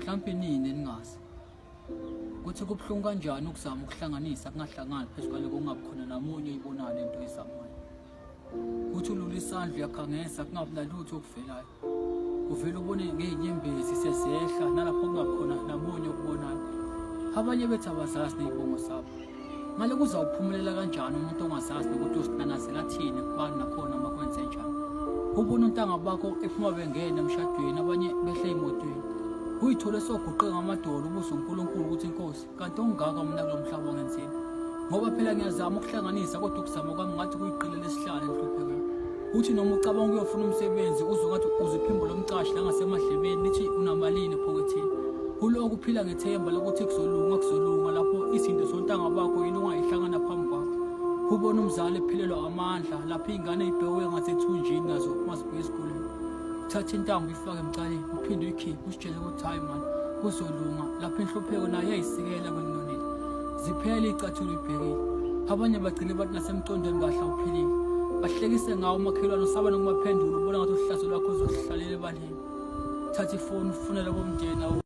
mhlawumbe nini ningazi ukuthi kubuhlungu kanjani ukuzama ukuhlanganisa kungahlangani phezu kwale kungabi khona namunye uyibona lento ezamayo. Uthi ulula isandla uyakhangesa kungabi nalutho okuvelayo. Uvela ubone ngeenyembezi sesehla nalapho kungakhona namunye okubonayo. Abanye bethu abazazi nezibongo sabo. Ngale kuzawuphumelela kanjani umuntu ongazazi ukuthi usinanazela thina kubani nakhona makwenze njani. Ubona untanga bakho ephuma bengena emshadweni abanye behle emotweni. Uyithole soguqe ngamadolo ubuso uNkulunkulu ukuthi inkosi kanti ongaka mina kulo mhlaba ongenzeni. Ngoba phela ngiyazama ukuhlanganisa kodwa ukuzama kwami ngathi kuyiqile lesihlalo enhluphekweni. Uthi noma ucabanga uyofuna umsebenzi uzongathi uziphimbo lomcashi la ngasemadlebeni lithi unamalini ephoketheni. Kuloko uphila ngethemba lokuthi kuzolunga lapho izinto zontanga bakho yini ungayihlangana phambi kwakho. Ubona umzali ephilelwa amandla lapho ingane ibhewe ngasethunjini nazo masibheke esikoleni. Uthatha intambo ifake emcaleni uphinde uyikhiphe usitshele ukuthi hayi man kuzolunga lapho enhlupheko nayo yayisikela kwenonile. Ziphela icathulo ibhekile. Abanye bagcine bathi nasemcondweni kahla uphilile. Bahlekise ngawo umakhelwane usabana kumaphendula ubona ngathi uhlazo lwakho uzohlalela ebaleni. Thatha ifoni ufunela bomndeni